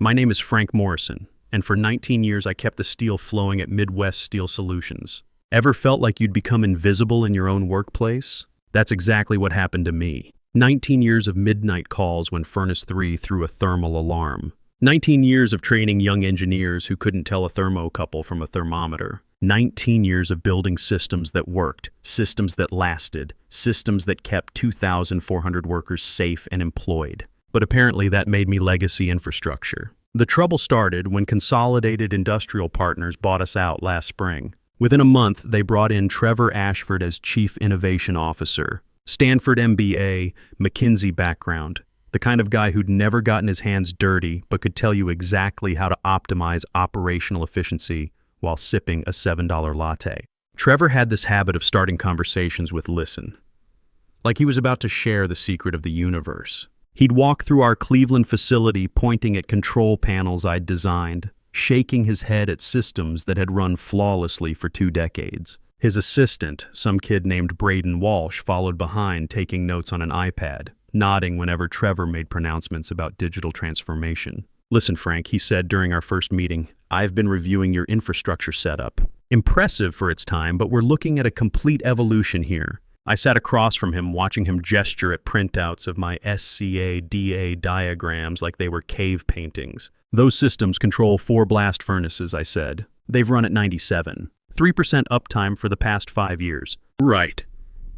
My name is Frank Morrison, and for 19 years I kept the steel flowing at Midwest Steel Solutions. Ever felt like you'd become invisible in your own workplace? That's exactly what happened to me. 19 years of midnight calls when Furnace 3 threw a thermal alarm. 19 years of training young engineers who couldn't tell a thermocouple from a thermometer. 19 years of building systems that worked, systems that lasted, systems that kept 2,400 workers safe and employed. But apparently that made me legacy infrastructure. The trouble started when Consolidated Industrial Partners bought us out last spring. Within a month, they brought in Trevor Ashford as Chief Innovation Officer. Stanford MBA, McKinsey background. The kind of guy who'd never gotten his hands dirty but could tell you exactly how to optimize operational efficiency while sipping a $7 latte. Trevor had this habit of starting conversations with listen, like he was about to share the secret of the universe. He'd walk through our Cleveland facility pointing at control panels I'd designed, shaking his head at systems that had run flawlessly for 2 decades. His assistant, some kid named Braden Walsh, followed behind taking notes on an iPad, nodding whenever Trevor made pronouncements about digital transformation. "Listen, Frank," he said during our first meeting, "I've been reviewing your infrastructure setup. Impressive for its time, but we're looking at a complete evolution here." I sat across from him, watching him gesture at printouts of my SCADA diagrams like they were cave paintings. "Those systems control 4 blast furnaces," I said. "They've run at 97. 3% uptime for the past 5 years." "Right.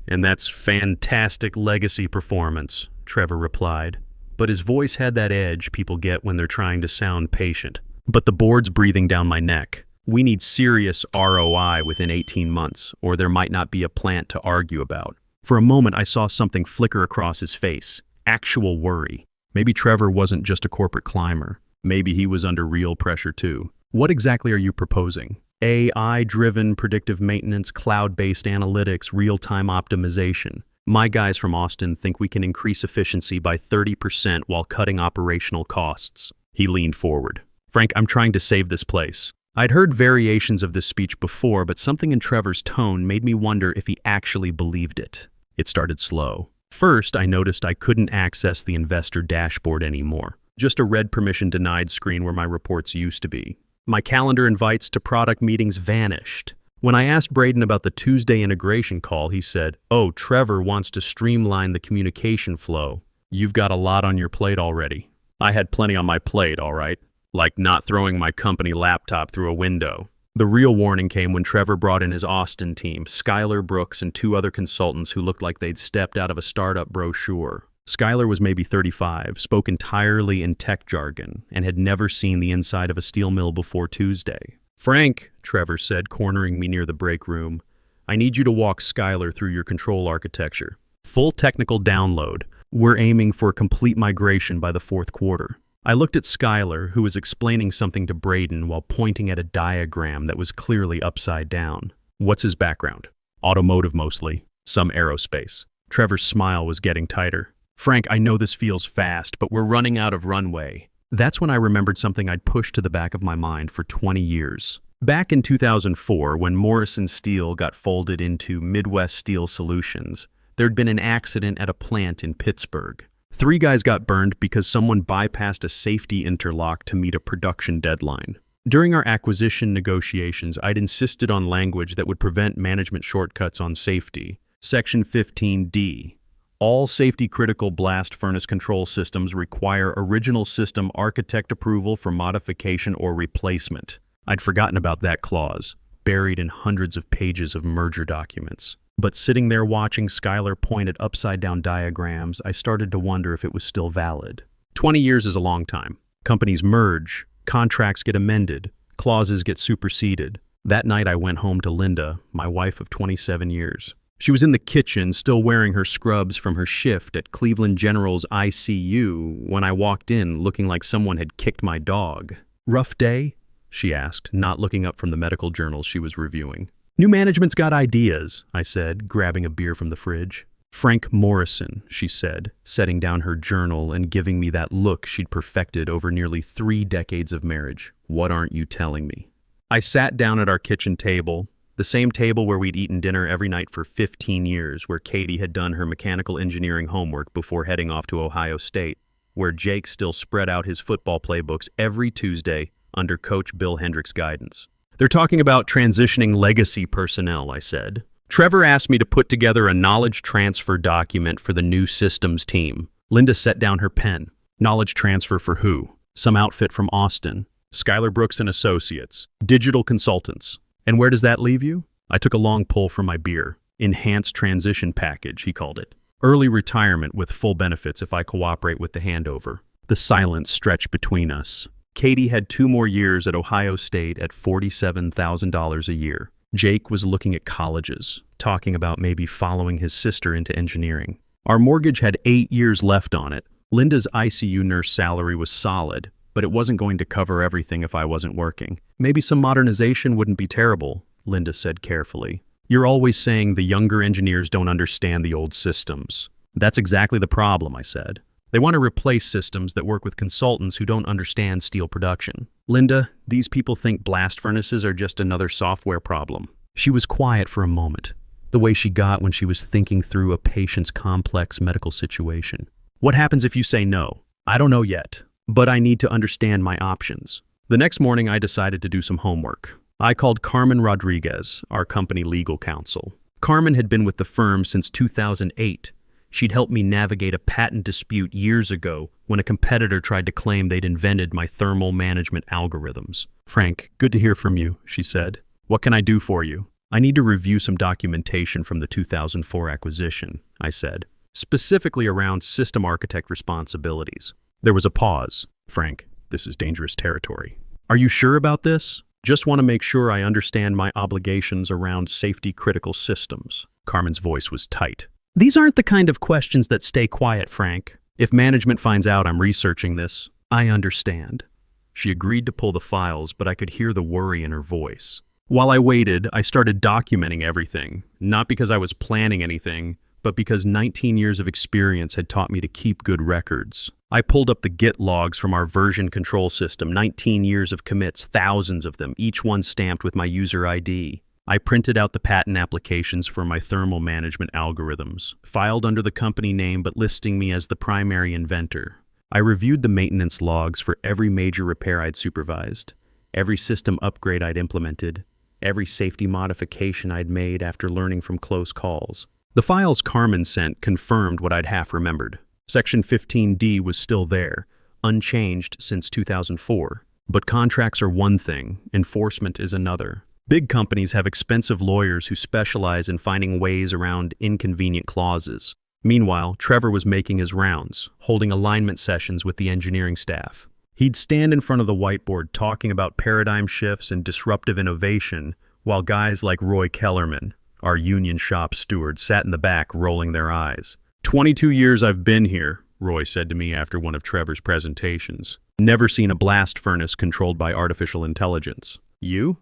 And that's fantastic legacy performance," Trevor replied. But his voice had that edge people get when they're trying to sound patient. "But the board's breathing down my neck. We need serious ROI within 18 months, or there might not be a plant to argue about." For a moment, I saw something flicker across his face. Actual worry. Maybe Trevor wasn't just a corporate climber. Maybe he was under real pressure too. "What exactly are you proposing?" "AI-driven predictive maintenance, cloud-based analytics, real-time optimization. My guys from Austin think we can increase efficiency by 30% while cutting operational costs." He leaned forward. "Frank, I'm trying to save this place." I'd heard variations of this speech before, but something in Trevor's tone made me wonder if he actually believed it. It started slow. First, I noticed I couldn't access the investor dashboard anymore. Just a red permission denied screen where my reports used to be. My calendar invites to product meetings vanished. When I asked Braden about the Tuesday integration call, he said, "Oh, Trevor wants to streamline the communication flow. You've got a lot on your plate already." I had plenty on my plate, all right. Like not throwing my company laptop through a window. The real warning came when Trevor brought in his Austin team, Skylar Brooks and 2 other consultants who looked like they'd stepped out of a startup brochure. Skylar was maybe 35, spoke entirely in tech jargon, and had never seen the inside of a steel mill before Tuesday. "Frank," Trevor said, cornering me near the break room, "I need you to walk Skylar through your control architecture. Full technical download. We're aiming for complete migration by the 4th quarter." I looked at Skylar, who was explaining something to Braden while pointing at a diagram that was clearly upside down. "What's his background?" "Automotive mostly. Some aerospace." Trevor's smile was getting tighter. "Frank, I know this feels fast, but we're running out of runway." That's when I remembered something I'd pushed to the back of my mind for 20 years. Back in 2004, when Morrison Steel got folded into Midwest Steel Solutions, there'd been an accident at a plant in Pittsburgh. 3 guys got burned because someone bypassed a safety interlock to meet a production deadline. During our acquisition negotiations, I'd insisted on language that would prevent management shortcuts on safety. Section 15D. All safety-critical blast furnace control systems require original system architect approval for modification or replacement. I'd forgotten about that clause, buried in hundreds of pages of merger documents. But sitting there watching Skylar point at upside-down diagrams, I started to wonder if it was still valid. 20 years is a long time. Companies merge, contracts get amended, clauses get superseded. That night I went home to Linda, my wife of 27 years. She was in the kitchen, still wearing her scrubs from her shift at Cleveland General's ICU when I walked in looking like someone had kicked my dog. "Rough day?" she asked, not looking up from the medical journals she was reviewing. "New management's got ideas," I said, grabbing a beer from the fridge. "Frank Morrison," she said, setting down her journal and giving me that look she'd perfected over nearly 3 decades of marriage. "What aren't you telling me?" I sat down at our kitchen table, the same table where we'd eaten dinner every night for 15 years, where Katie had done her mechanical engineering homework before heading off to Ohio State. where Jake still spread out his football playbooks every Tuesday under Coach Bill Hendrick's guidance. They're talking about transitioning legacy personnel, I said. Trevor asked me to put together a knowledge transfer document for the new systems team. Linda set down her pen. Knowledge transfer for who? Some outfit from Austin. Skylar Brooks and Associates. Digital consultants. And where does that leave you? I took a long pull from my beer. Enhanced transition package, he called it. Early retirement with full benefits if I cooperate with the handover. The silence stretched between us. Katie had 2 more years at Ohio State at $47,000 a year. Jake was looking at colleges, talking about maybe following his sister into engineering. Our mortgage had 8 years left on it. Linda's ICU nurse salary was solid, but it wasn't going to cover everything if I wasn't working. Maybe some modernization wouldn't be terrible, Linda said carefully. You're always saying the younger engineers don't understand the old systems. That's exactly the problem, I said. They want to replace systems that work with consultants who don't understand steel production. Linda, these people think blast furnaces are just another software problem. She was quiet for a moment, the way she got when she was thinking through a patient's complex medical situation. What happens if you say no? I don't know yet, but I need to understand my options. The next morning, I decided to do some homework. I called Carmen Rodriguez, our company legal counsel. Carmen had been with the firm since 2008. She'd helped me navigate a patent dispute years ago when a competitor tried to claim they'd invented my thermal management algorithms. Frank, good to hear from you, she said. What can I do for you? I need to review some documentation from the 2004 acquisition, I said, specifically around system architect responsibilities. There was a pause. Frank, this is dangerous territory. Are you sure about this? Just want to make sure I understand my obligations around safety-critical systems. Carmen's voice was tight. These aren't the kind of questions that stay quiet, Frank. If management finds out I'm researching this, I understand. She agreed to pull the files, but I could hear the worry in her voice. While I waited, I started documenting everything, not because I was planning anything, but because 19 years of experience had taught me to keep good records. I pulled up the Git logs from our version control system, 19 years of commits, thousands of them, each one stamped with my user ID. I printed out the patent applications for my thermal management algorithms, filed under the company name but listing me as the primary inventor. I reviewed the maintenance logs for every major repair I'd supervised, every system upgrade I'd implemented, every safety modification I'd made after learning from close calls. The files Carmen sent confirmed what I'd half remembered. Section 15D was still there, unchanged since 2004. But contracts are one thing, enforcement is another. Big companies have expensive lawyers who specialize in finding ways around inconvenient clauses. Meanwhile, Trevor was making his rounds, holding alignment sessions with the engineering staff. He'd stand in front of the whiteboard talking about paradigm shifts and disruptive innovation, while guys like Roy Kellerman, our union shop steward, sat in the back rolling their eyes. 22 years I've been here, Roy said to me after one of Trevor's presentations. Never seen a blast furnace controlled by artificial intelligence. You?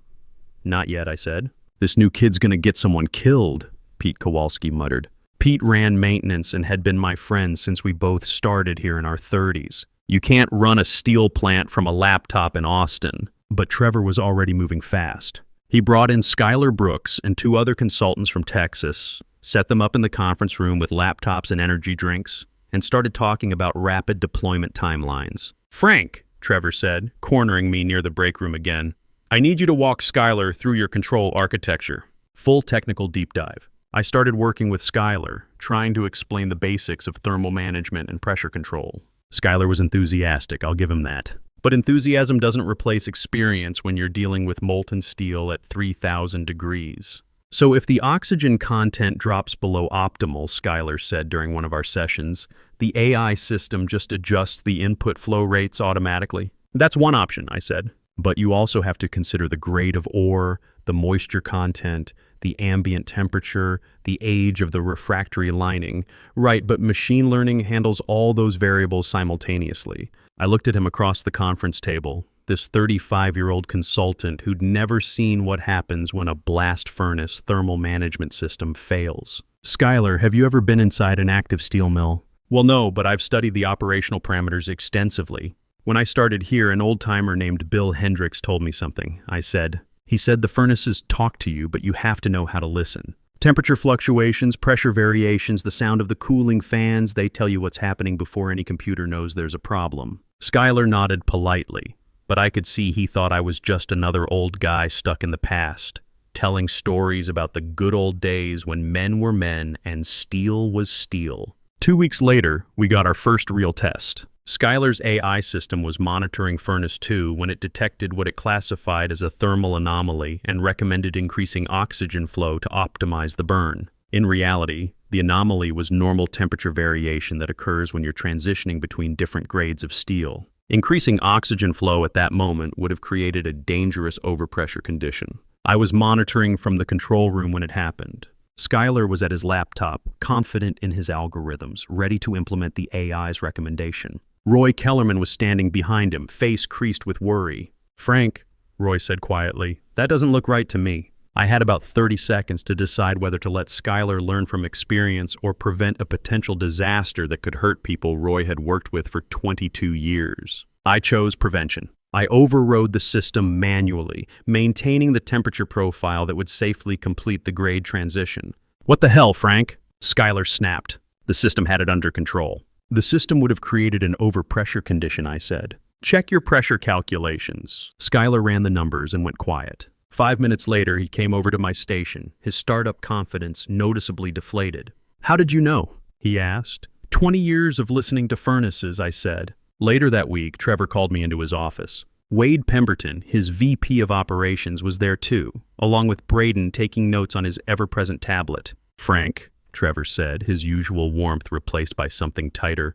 Not yet, I said. This new kid's gonna get someone killed, Pete Kowalski muttered. Pete ran maintenance and had been my friend since we both started here in our 30s. You can't run a steel plant from a laptop in Austin. But Trevor was already moving fast. He brought in Skylar Brooks and 2 other consultants from Texas, set them up in the conference room with laptops and energy drinks, and started talking about rapid deployment timelines. Frank, Trevor said, cornering me near the break room again, I need you to walk Skylar through your control architecture. Full technical deep dive. I started working with Skylar, trying to explain the basics of thermal management and pressure control. Skylar was enthusiastic, I'll give him that. But enthusiasm doesn't replace experience when you're dealing with molten steel at 3,000 degrees. So if the oxygen content drops below optimal, Skylar said during one of our sessions, the AI system just adjusts the input flow rates automatically. That's one option, I said. But you also have to consider the grade of ore, the moisture content, the ambient temperature, the age of the refractory lining. Right, but machine learning handles all those variables simultaneously. I looked at him across the conference table, this 35-year-old consultant who'd never seen what happens when a blast furnace thermal management system fails. Skylar, have you ever been inside an active steel mill? Well, no, but I've studied the operational parameters extensively. When I started here, an old-timer named Bill Hendricks told me something. I said, he said the furnaces talk to you, but you have to know how to listen. Temperature fluctuations, pressure variations, the sound of the cooling fans, they tell you what's happening before any computer knows there's a problem. Skylar nodded politely, but I could see he thought I was just another old guy stuck in the past, telling stories about the good old days when men were men and steel was steel. 2 weeks later, we got our first real test. Skylar's AI system was monitoring Furnace 2 when it detected what it classified as a thermal anomaly and recommended increasing oxygen flow to optimize the burn. In reality, the anomaly was normal temperature variation that occurs when you're transitioning between different grades of steel. Increasing oxygen flow at that moment would have created a dangerous overpressure condition. I was monitoring from the control room when it happened. Skylar was at his laptop, confident in his algorithms, ready to implement the AI's recommendation. Roy Kellerman was standing behind him, face creased with worry. "Frank," Roy said quietly, "that doesn't look right to me." I had about 30 seconds to decide whether to let Skylar learn from experience or prevent a potential disaster that could hurt people Roy had worked with for 22 years. I chose prevention. I overrode the system manually, maintaining the temperature profile that would safely complete the grade transition. "What the hell, Frank?" Skylar snapped. The system had it under control. "The system would have created an overpressure condition," I said. "Check your pressure calculations." Skylar ran the numbers and went quiet. 5 minutes later, he came over to my station, his startup confidence noticeably deflated. "How did you know?" he asked. 20 years of listening to furnaces," I said. Later that week, Trevor called me into his office. Wade Pemberton, his VP of operations, was there too, along with Braden taking notes on his ever-present tablet. "Frank," Trevor said, his usual warmth replaced by something tighter,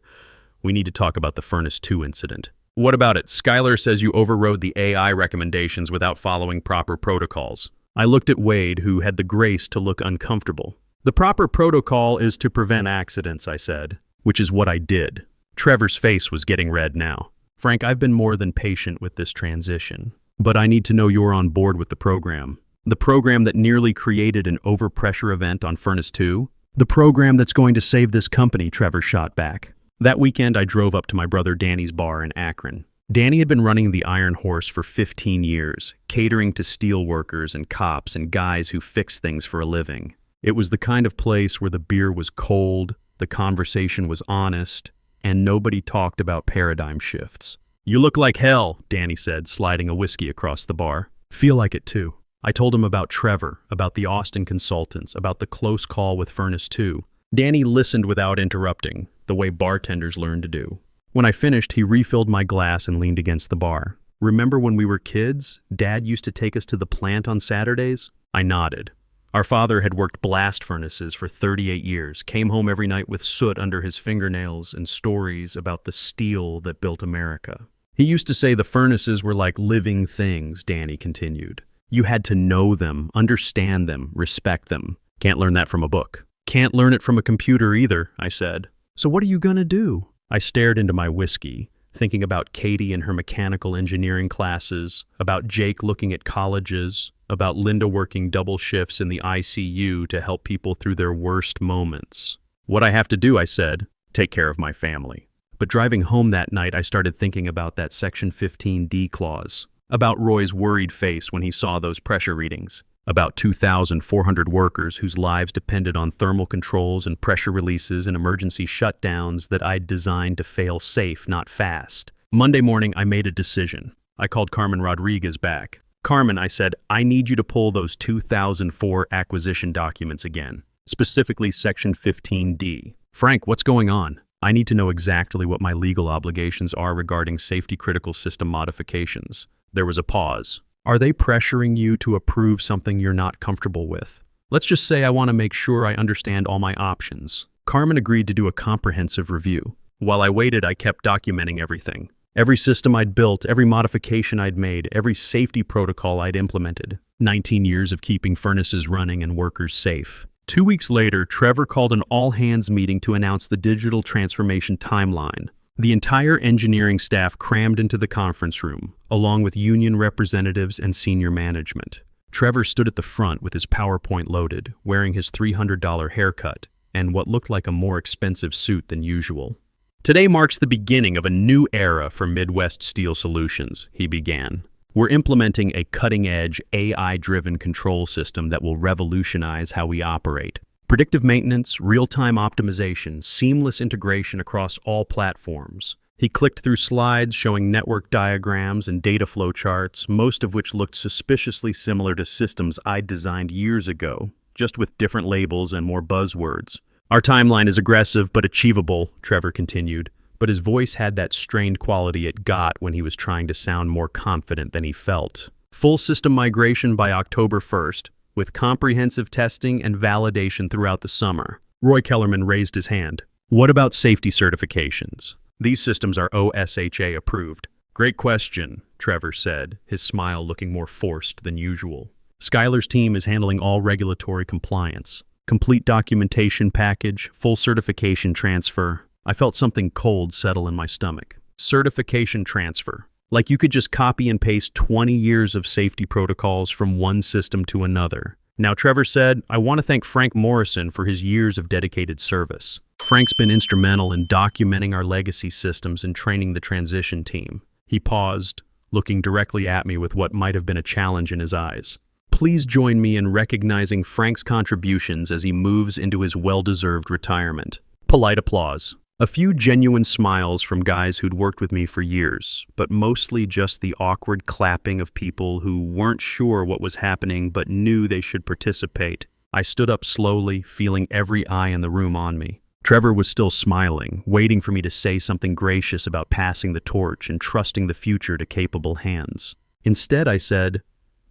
"we need to talk about the Furnace 2 incident." "What about it? Skylar says you overrode the AI recommendations without following proper protocols." I looked at Wade, who had the grace to look uncomfortable. "The proper protocol is to prevent accidents," I said, "which is what I did." Trevor's face was getting red now. "Frank, I've been more than patient with this transition, but I need to know you're on board with the program. The program that nearly created an overpressure event on Furnace 2? The program that's going to save this company," Trevor shot back. That weekend, I drove up to my brother Danny's bar in Akron. Danny had been running the Iron Horse for 15 years, catering to steel workers and cops and guys who fix things for a living. It was the kind of place where the beer was cold, the conversation was honest, and nobody talked about paradigm shifts. "You look like hell," Danny said, sliding a whiskey across the bar. "Feel like it too." I told him about Trevor, about the Austin consultants, about the close call with Furnace 2. Danny listened without interrupting, the way bartenders learn to do. When I finished, he refilled my glass and leaned against the bar. "Remember when we were kids? Dad used to take us to the plant on Saturdays?" I nodded. Our father had worked blast furnaces for 38 years, came home every night with soot under his fingernails and stories about the steel that built America. "He used to say the furnaces were like living things," Danny continued. "You had to know them, understand them, respect them. Can't learn that from a book." "Can't learn it from a computer either," I said. "So what are you gonna do?" I stared into my whiskey, thinking about Katie and her mechanical engineering classes, about Jake looking at colleges, about Linda working double shifts in the ICU to help people through their worst moments. "What I have to do," I said, "take care of my family." But driving home that night, I started thinking about that Section 15D clause, about Roy's worried face when he saw those pressure readings, about 2,400 workers whose lives depended on thermal controls and pressure releases and emergency shutdowns that I'd designed to fail safe, not fast. Monday morning, I made a decision. I called Carmen Rodriguez back. "Carmen," I said, "I need you to pull those 2004 acquisition documents again, specifically Section 15D. "Frank, what's going on?" "I need to know exactly what my legal obligations are regarding safety-critical system modifications." There was a pause. "Are they pressuring you to approve something you're not comfortable with?" "Let's just say I want to make sure I understand all my options." Carmen agreed to do a comprehensive review. While I waited, I kept documenting everything. Every system I'd built, every modification I'd made, every safety protocol I'd implemented. 19 years of keeping furnaces running and workers safe. 2 weeks later, Trevor called an all-hands meeting to announce the digital transformation timeline. The entire engineering staff crammed into the conference room, along with union representatives and senior management. Trevor stood at the front with his PowerPoint loaded, wearing his $300 haircut and what looked like a more expensive suit than usual. "Today marks the beginning of a new era for Midwest Steel Solutions," he began. We're implementing a cutting-edge, AI-driven control system that will revolutionize how we operate. Predictive maintenance, real-time optimization, seamless integration across all platforms. He clicked through slides showing network diagrams and data flow charts, most of which looked suspiciously similar to systems I'd designed years ago, just with different labels and more buzzwords. Our timeline is aggressive but achievable, Trevor continued, but his voice had that strained quality it got when he was trying to sound more confident than he felt. Full system migration by October 1st, with comprehensive testing and validation throughout the summer. Roy Kellerman raised his hand. What about safety certifications? These systems are OSHA approved. Great question, Trevor said, his smile looking more forced than usual. Skylar's team is handling all regulatory compliance. Complete documentation package, full certification transfer. I felt something cold settle in my stomach. Certification transfer. Like you could just copy and paste 20 years of safety protocols from one system to another. Now, Trevor said, I want to thank Frank Morrison for his years of dedicated service. Frank's been instrumental in documenting our legacy systems and training the transition team. He paused, looking directly at me with what might have been a challenge in his eyes. Please join me in recognizing Frank's contributions as he moves into his well-deserved retirement. Polite applause. A few genuine smiles from guys who'd worked with me for years, but mostly just the awkward clapping of people who weren't sure what was happening but knew they should participate. I stood up slowly, feeling every eye in the room on me. Trevor was still smiling, waiting for me to say something gracious about passing the torch and trusting the future to capable hands. Instead, I said,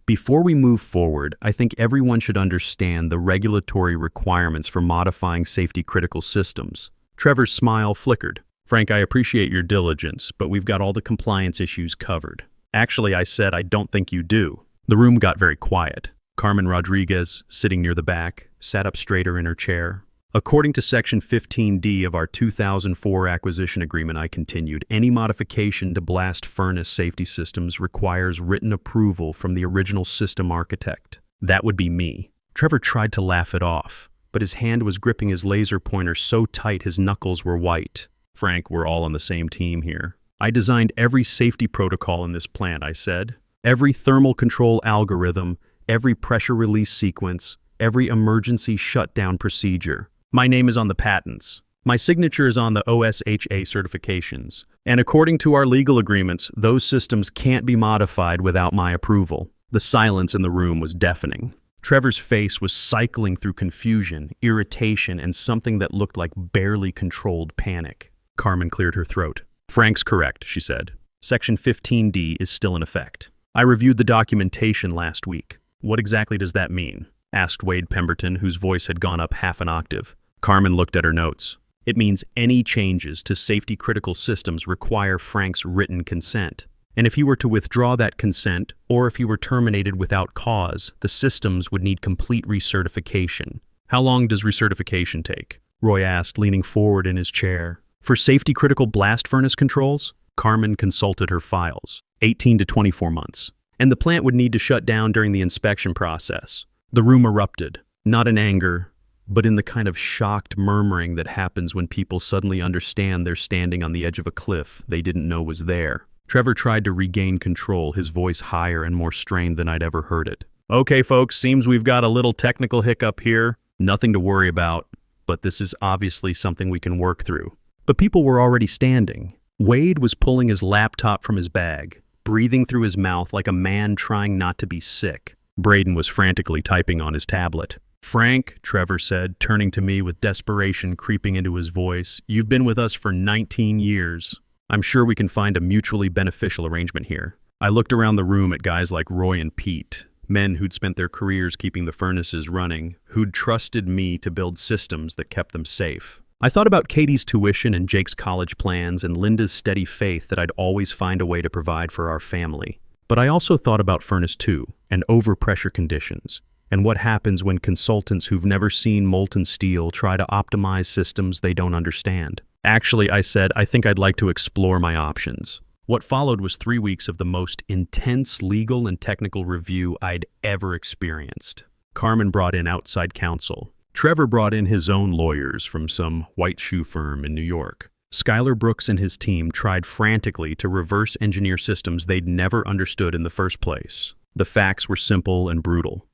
before we move forward, I think everyone should understand the regulatory requirements for modifying safety-critical systems. Trevor's smile flickered. Frank, I appreciate your diligence, but we've got all the compliance issues covered. Actually, I said, I don't think you do. The room got very quiet. Carmen Rodriguez, sitting near the back, sat up straighter in her chair. According to Section 15D of our 2004 acquisition agreement, I continued, any modification to blast furnace safety systems requires written approval from the original system architect. That would be me. Trevor tried to laugh it off, but his hand was gripping his laser pointer so tight his knuckles were white. Frank, we're all on the same team here. I designed every safety protocol in this plant, I said. Every thermal control algorithm, every pressure release sequence, every emergency shutdown procedure. My name is on the patents. My signature is on the OSHA certifications. And according to our legal agreements, those systems can't be modified without my approval. The silence in the room was deafening. Trevor's face was cycling through confusion, irritation, and something that looked like barely controlled panic. Carmen cleared her throat. Frank's correct, she said. Section 15D is still in effect. I reviewed the documentation last week. What exactly does that mean? Asked Wade Pemberton, whose voice had gone up half an octave. Carmen looked at her notes. It means any changes to safety-critical systems require Frank's written consent. And if he were to withdraw that consent, or if he were terminated without cause, the systems would need complete recertification. How long does recertification take? Roy asked, leaning forward in his chair. For safety-critical blast furnace controls? Carmen consulted her files. 18 to 24 months. And the plant would need to shut down during the inspection process. The room erupted, not in anger, but in the kind of shocked murmuring that happens when people suddenly understand they're standing on the edge of a cliff they didn't know was there. Trevor tried to regain control, his voice higher and more strained than I'd ever heard it. Okay, folks, seems we've got a little technical hiccup here. Nothing to worry about, but this is obviously something we can work through. But people were already standing. Wade was pulling his laptop from his bag, breathing through his mouth like a man trying not to be sick. Braden was frantically typing on his tablet. Frank, Trevor said, turning to me with desperation creeping into his voice, you've been with us for 19 years. I'm sure we can find a mutually beneficial arrangement here. I looked around the room at guys like Roy and Pete, men who'd spent their careers keeping the furnaces running, who'd trusted me to build systems that kept them safe. I thought about Katie's tuition and Jake's college plans and Linda's steady faith that I'd always find a way to provide for our family. But I also thought about Furnace 2 and overpressure conditions, and what happens when consultants who've never seen molten steel try to optimize systems they don't understand. Actually, I said, I think I'd like to explore my options. What followed was 3 weeks of the most intense legal and technical review I'd ever experienced. Carmen brought in outside counsel. Trevor brought in his own lawyers from some white shoe firm in New York. Skylar Brooks and his team tried frantically to reverse engineer systems they'd never understood in the first place. The facts were simple and brutal.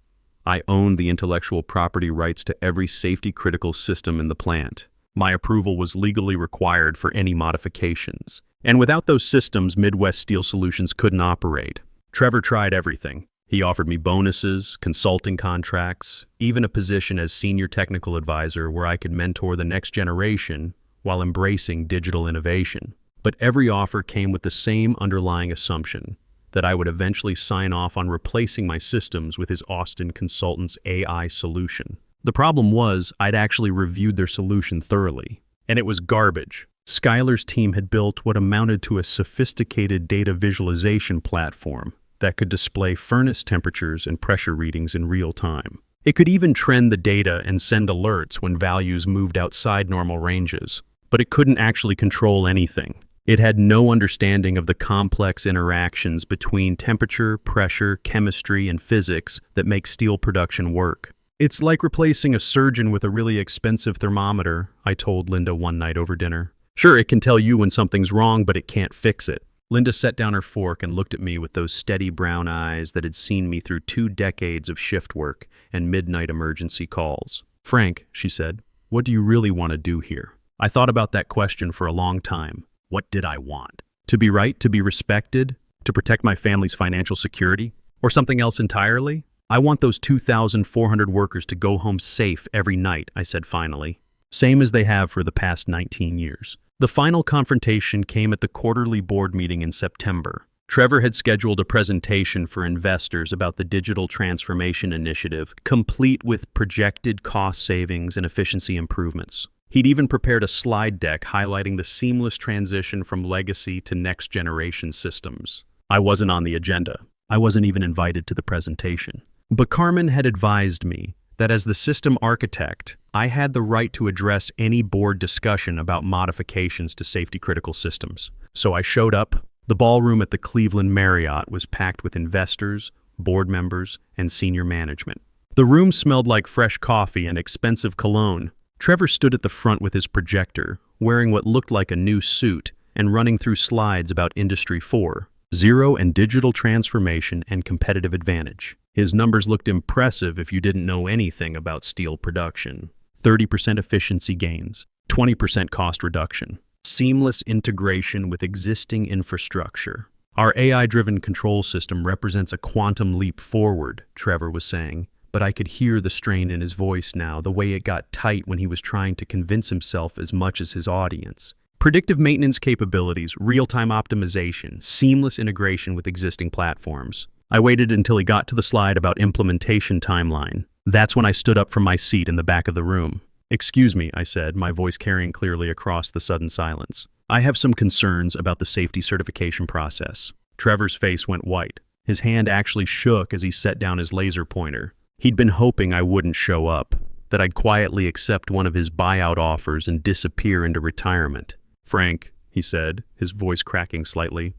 I owned the intellectual property rights to every safety-critical system in the plant. My approval was legally required for any modifications. And without those systems, Midwest Steel Solutions couldn't operate. Trevor tried everything. He offered me bonuses, consulting contracts, even a position as senior technical advisor where I could mentor the next generation while embracing digital innovation. But every offer came with the same underlying assumption, that I would eventually sign off on replacing my systems with his Austin consultant's AI solution. The problem was, I'd actually reviewed their solution thoroughly, and it was garbage. Skylar's team had built what amounted to a sophisticated data visualization platform that could display furnace temperatures and pressure readings in real time. It could even trend the data and send alerts when values moved outside normal ranges. But it couldn't actually control anything. It had no understanding of the complex interactions between temperature, pressure, chemistry, and physics that make steel production work. It's like replacing a surgeon with a really expensive thermometer, I told Linda one night over dinner. Sure, it can tell you when something's wrong, but it can't fix it. Linda set down her fork and looked at me with those steady brown eyes that had seen me through 2 decades of shift work and midnight emergency calls. Frank, she said, what do you really want to do here? I thought about that question for a long time. What did I want? To be right, to be respected, to protect my family's financial security, or something else entirely? I want those 2,400 workers to go home safe every night, I said finally. Same as they have for the past 19 years. The final confrontation came at the quarterly board meeting in September. Trevor had scheduled a presentation for investors about the digital transformation initiative, complete with projected cost savings and efficiency improvements. He'd even prepared a slide deck highlighting the seamless transition from legacy to next-generation systems. I wasn't on the agenda. I wasn't even invited to the presentation. But Carmen had advised me that as the system architect, I had the right to address any board discussion about modifications to safety-critical systems. So I showed up. The ballroom at the Cleveland Marriott was packed with investors, board members, and senior management. The room smelled like fresh coffee and expensive cologne. Trevor stood at the front with his projector, wearing what looked like a new suit and running through slides about Industry 4.0 and digital transformation and competitive advantage. His numbers looked impressive if you didn't know anything about steel production. 30% efficiency gains, 20% cost reduction, seamless integration with existing infrastructure. Our AI-driven control system represents a quantum leap forward, Trevor was saying. But I could hear the strain in his voice now, the way it got tight when he was trying to convince himself as much as his audience. Predictive maintenance capabilities, real-time optimization, seamless integration with existing platforms. I waited until he got to the slide about implementation timeline. That's when I stood up from my seat in the back of the room. Excuse me, I said, my voice carrying clearly across the sudden silence. I have some concerns about the safety certification process. Trevor's face went white. His hand actually shook as he set down his laser pointer. He'd been hoping I wouldn't show up, that I'd quietly accept one of his buyout offers and disappear into retirement. Frank, he said, his voice cracking slightly,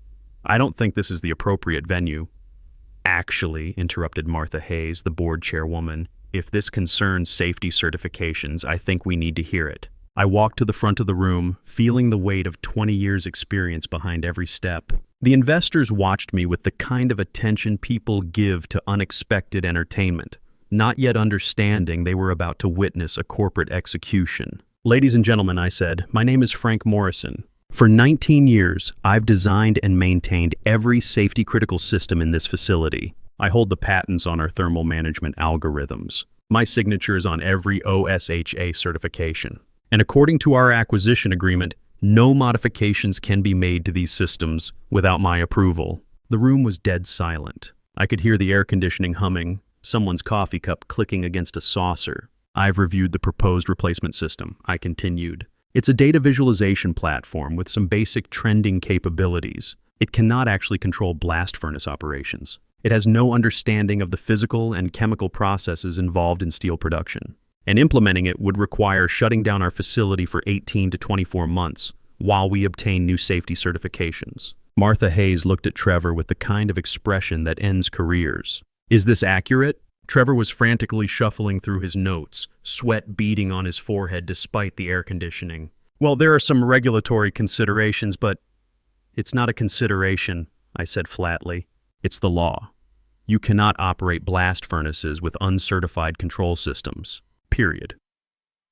I don't think this is the appropriate venue. Actually, interrupted Martha Hayes, the board chairwoman, if this concerns safety certifications, I think we need to hear it. I walked to the front of the room, feeling the weight of 20 years' experience behind every step. The investors watched me with the kind of attention people give to unexpected entertainment, not yet understanding they were about to witness a corporate execution. Ladies and gentlemen, I said, my name is Frank Morrison. For 19 years, I've designed and maintained every safety-critical system in this facility. I hold the patents on our thermal management algorithms. My signature is on every OSHA certification. And according to our acquisition agreement, no modifications can be made to these systems without my approval. The room was dead silent. I could hear the air conditioning humming, someone's coffee cup clicking against a saucer. I've reviewed the proposed replacement system, I continued. It's a data visualization platform with some basic trending capabilities. It cannot actually control blast furnace operations. It has no understanding of the physical and chemical processes involved in steel production. And implementing it would require shutting down our facility for 18 to 24 months while we obtain new safety certifications. Martha Hayes looked at Trevor with the kind of expression that ends careers. Is this accurate? Trevor was frantically shuffling through his notes, sweat beading on his forehead despite the air conditioning. Well, there are some regulatory considerations, but it's not a consideration, I said flatly. It's the law. You cannot operate blast furnaces with uncertified control systems. Period.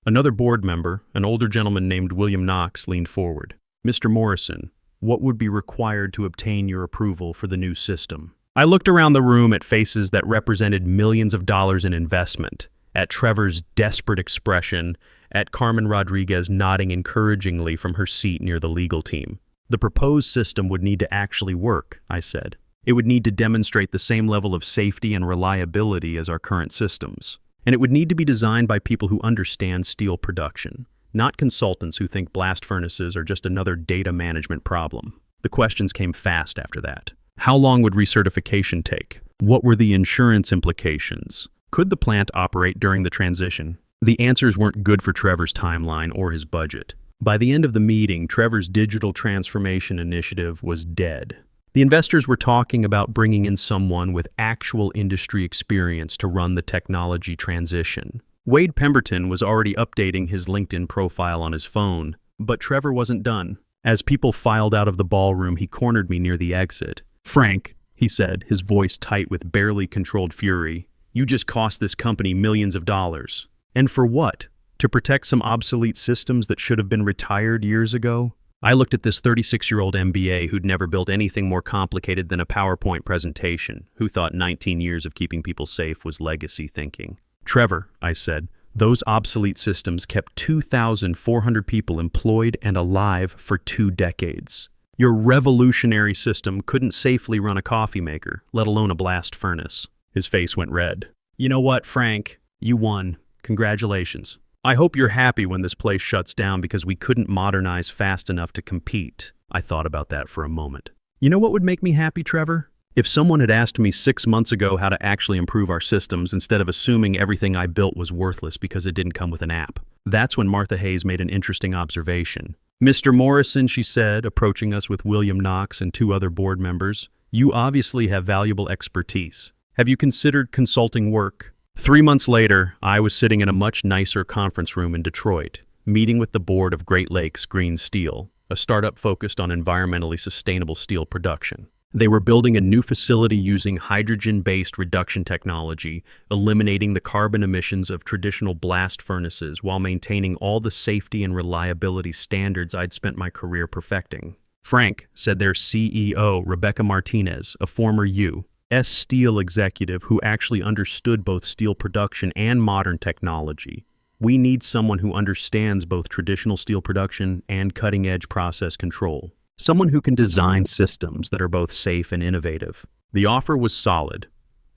Another board member, an older gentleman named William Knox, leaned forward. Mr. Morrison, what would be required to obtain your approval for the new system? I looked around the room at faces that represented millions of dollars in investment, at Trevor's desperate expression, at Carmen Rodriguez nodding encouragingly from her seat near the legal team. The proposed system would need to actually work, I said. It would need to demonstrate the same level of safety and reliability as our current systems. And it would need to be designed by people who understand steel production, not consultants who think blast furnaces are just another data management problem. The questions came fast after that. How long would recertification take? What were the insurance implications? Could the plant operate during the transition? The answers weren't good for Trevor's timeline or his budget. By the end of the meeting, Trevor's digital transformation initiative was dead. The investors were talking about bringing in someone with actual industry experience to run the technology transition. Wade Pemberton was already updating his LinkedIn profile on his phone, but Trevor wasn't done. As people filed out of the ballroom, he cornered me near the exit. "Frank," he said, his voice tight with barely controlled fury, "you just cost this company millions of dollars. And for what? To protect some obsolete systems that should have been retired years ago?" I looked at this 36-year-old MBA who'd never built anything more complicated than a PowerPoint presentation, who thought 19 years of keeping people safe was legacy thinking. "Trevor," I said, "those obsolete systems kept 2,400 people employed and alive for 2 decades. Your revolutionary system couldn't safely run a coffee maker, let alone a blast furnace." His face went red. "You know what, Frank? You won. Congratulations. I hope you're happy when this place shuts down because we couldn't modernize fast enough to compete." I thought about that for a moment. You know what would make me happy, Trevor? If someone had asked me 6 months ago how to actually improve our systems instead of assuming everything I built was worthless because it didn't come with an app. That's when Martha Hayes made an interesting observation. "Mr. Morrison," she said, approaching us with William Knox and 2 other board members, "you obviously have valuable expertise. Have you considered consulting work?" 3 months later, I was sitting in a much nicer conference room in Detroit, meeting with the board of Great Lakes Green Steel, a startup focused on environmentally sustainable steel production. They were building a new facility using hydrogen-based reduction technology, eliminating the carbon emissions of traditional blast furnaces while maintaining all the safety and reliability standards I'd spent my career perfecting. "Frank," said their CEO, Rebecca Martinez, a former U.S. Steel executive who actually understood both steel production and modern technology, "we need someone who understands both traditional steel production and cutting-edge process control. Someone who can design systems that are both safe and innovative." The offer was solid.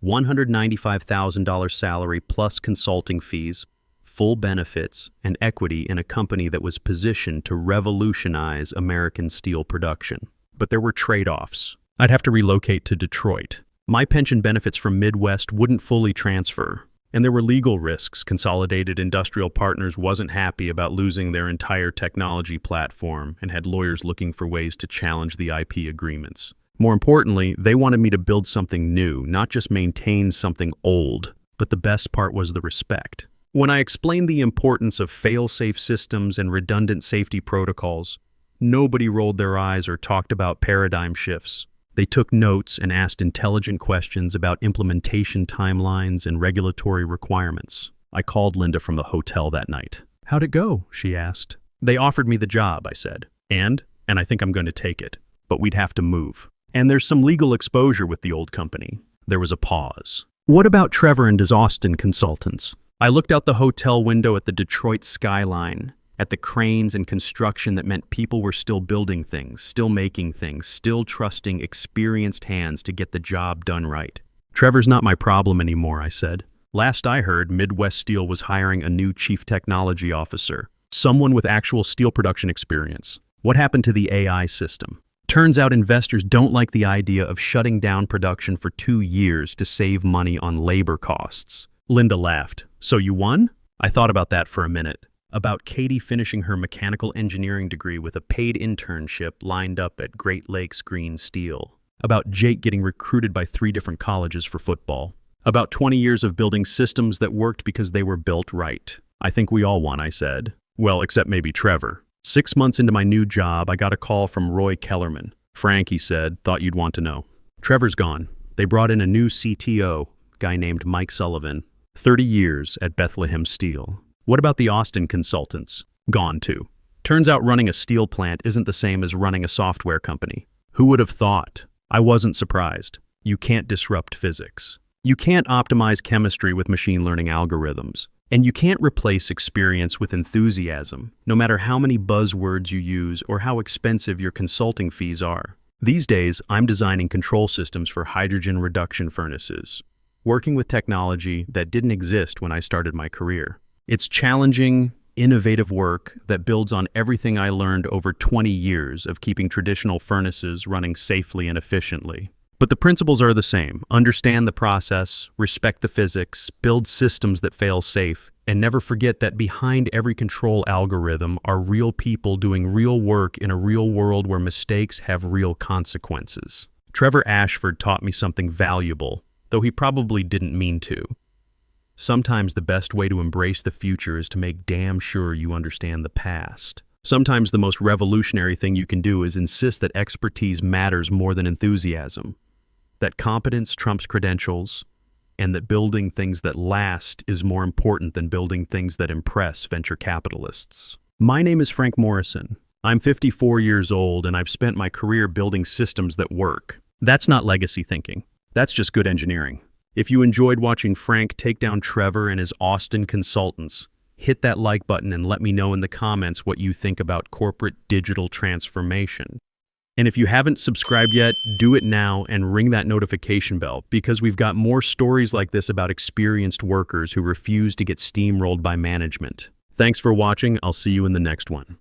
$195,000 salary plus consulting fees, full benefits, and equity in a company that was positioned to revolutionize American steel production. But there were trade-offs. I'd have to relocate to Detroit. My pension benefits from Midwest wouldn't fully transfer. And there were legal risks. Consolidated Industrial Partners wasn't happy about losing their entire technology platform and had lawyers looking for ways to challenge the IP agreements. More importantly, they wanted me to build something new, not just maintain something old. But the best part was the respect. When I explained the importance of fail-safe systems and redundant safety protocols, nobody rolled their eyes or talked about paradigm shifts. They took notes and asked intelligent questions about implementation timelines and regulatory requirements. I called Linda from the hotel that night. "How'd it go?" she asked. "They offered me the job," I said. And I think I'm going to take it. But we'd have to move. And there's some legal exposure with the old company." There was a pause. "What about Trevor and his Austin consultants?" I looked out the hotel window at the Detroit skyline, at the cranes and construction that meant people were still building things, still making things, still trusting experienced hands to get the job done right. "Trevor's not my problem anymore," I said. "Last I heard, Midwest Steel was hiring a new chief technology officer, someone with actual steel production experience. What happened to the AI system?" Turns out investors don't like the idea of shutting down production for 2 years to save money on labor costs. Linda laughed. "So you won?" I thought about that for a minute. About Katie finishing her mechanical engineering degree with a paid internship lined up at Great Lakes Green Steel. About Jake getting recruited by 3 different colleges for football. About 20 years of building systems that worked because they were built right. "I think we all won," I said. "Well, except maybe Trevor." 6 months into my new job, I got a call from Roy Kellerman. "Frank," he said, "thought you'd want to know. Trevor's gone. They brought in a new CTO, guy named Mike Sullivan. 30 years at Bethlehem Steel. What about the Austin consultants? Gone too. Turns out running a steel plant isn't the same as running a software company. Who would have thought? I wasn't surprised. You can't disrupt physics. You can't optimize chemistry with machine learning algorithms. And you can't replace experience with enthusiasm, no matter how many buzzwords you use or how expensive your consulting fees are. These days, I'm designing control systems for hydrogen reduction furnaces, working with technology that didn't exist when I started my career. It's challenging, innovative work that builds on everything I learned over 20 years of keeping traditional furnaces running safely and efficiently. But the principles are the same. Understand the process, respect the physics, build systems that fail safe, and never forget that behind every control algorithm are real people doing real work in a real world where mistakes have real consequences. Trevor Ashford taught me something valuable, though he probably didn't mean to. Sometimes the best way to embrace the future is to make damn sure you understand the past. Sometimes the most revolutionary thing you can do is insist that expertise matters more than enthusiasm, that competence trumps credentials, and that building things that last is more important than building things that impress venture capitalists. My name is Frank Morrison. I'm 54 years old, and I've spent my career building systems that work. That's not legacy thinking. That's just good engineering. If you enjoyed watching Frank take down Trevor and his Austin consultants, hit that like button and let me know in the comments what you think about corporate digital transformation. And if you haven't subscribed yet, do it now and ring that notification bell, because we've got more stories like this about experienced workers who refuse to get steamrolled by management. Thanks for watching. I'll see you in the next one.